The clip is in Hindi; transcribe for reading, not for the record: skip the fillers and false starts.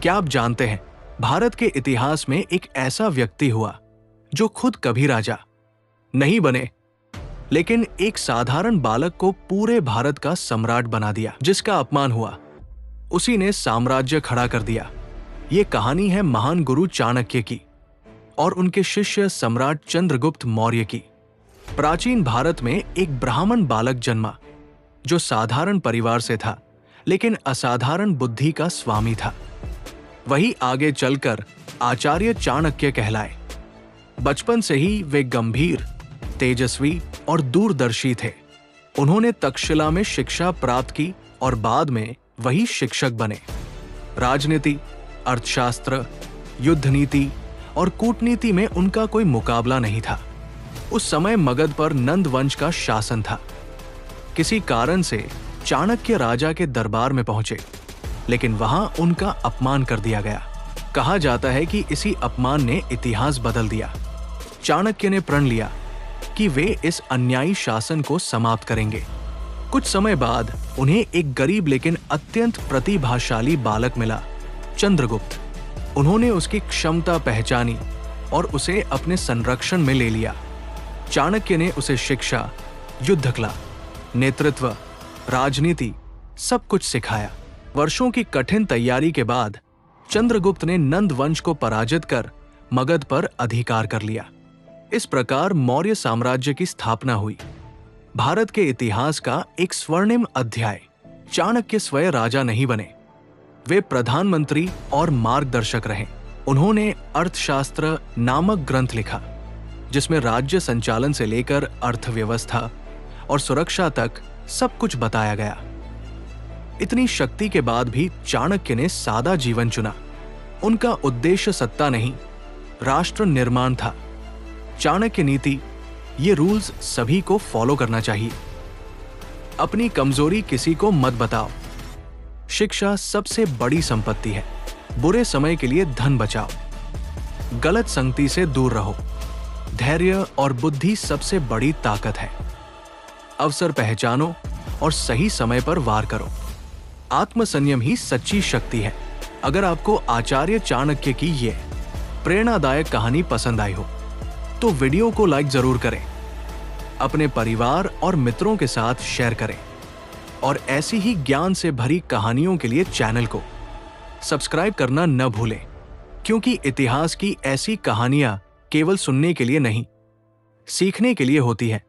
क्या आप जानते हैं, भारत के इतिहास में एक ऐसा व्यक्ति हुआ जो खुद कभी राजा नहीं बने, लेकिन एक साधारण बालक को पूरे भारत का सम्राट बना दिया। जिसका अपमान हुआ उसी ने साम्राज्य खड़ा कर दिया। ये कहानी है महान गुरु चाणक्य की और उनके शिष्य सम्राट चंद्रगुप्त मौर्य की। प्राचीन भारत में एक ब्राह्मण बालक जन्मा जो साधारण परिवार से था, लेकिन असाधारण बुद्धि का स्वामी था। वही आगे चलकर आचार्य चाणक्य कहलाए। बचपन से ही वे गंभीर, तेजस्वी और दूरदर्शी थे। उन्होंने तक्षशिला में शिक्षा प्राप्त की और बाद में वही शिक्षक बने। राजनीति, अर्थशास्त्र, युद्ध नीति और कूटनीति में उनका कोई मुकाबला नहीं था। उस समय मगध पर नंद वंश का शासन था। किसी कारण से चाणक्य राजा के दरबार में पहुंचे, लेकिन वहां उनका अपमान कर दिया गया। कहा जाता है कि इसी अपमान ने इतिहास बदल दिया। चाणक्य ने प्रण लिया कि वे इस अन्यायी शासन को समाप्त करेंगे। कुछ समय बाद उन्हें एक गरीब लेकिन अत्यंत प्रतिभाशाली बालक मिला, चंद्रगुप्त। उन्होंने उसकी क्षमता पहचानी और उसे अपने संरक्षण में ले लिया। चाणक्य ने उसे शिक्षा, युद्ध कला, नेतृत्व, राजनीति सब कुछ सिखाया। वर्षों की कठिन तैयारी के बाद चंद्रगुप्त ने नंद वंश को पराजित कर मगध पर अधिकार कर लिया। इस प्रकार मौर्य साम्राज्य की स्थापना हुई। भारत के इतिहास का एक स्वर्णिम अध्याय। चाणक्य स्वयं राजा नहीं बने, वे प्रधानमंत्री और मार्गदर्शक रहे। उन्होंने अर्थशास्त्र नामक ग्रंथ लिखा, जिसमें राज्य संचालन से लेकर अर्थव्यवस्था और सुरक्षा तक सब कुछ बताया गया। इतनी शक्ति के बाद भी चाणक्य ने सादा जीवन चुना। उनका उद्देश्य सत्ता नहीं, राष्ट्र निर्माण था। चाणक्य नीति, ये रूल्स सभी को फॉलो करना चाहिए। अपनी कमजोरी किसी को मत बताओ। शिक्षा सबसे बड़ी संपत्ति है। बुरे समय के लिए धन बचाओ। गलत संगति से दूर रहो। धैर्य और बुद्धि सबसे बड़ी ताकत है। अवसर पहचानो और सही समय पर वार करो। आत्मसंयम ही सच्ची शक्ति है। अगर आपको आचार्य चाणक्य की ये प्रेरणादायक कहानी पसंद आई हो तो वीडियो को लाइक जरूर करें, अपने परिवार और मित्रों के साथ शेयर करें और ऐसी ही ज्ञान से भरी कहानियों के लिए चैनल को सब्सक्राइब करना न भूलें, क्योंकि इतिहास की ऐसी कहानियां केवल सुनने के लिए नहीं, सीखने के लिए होती है।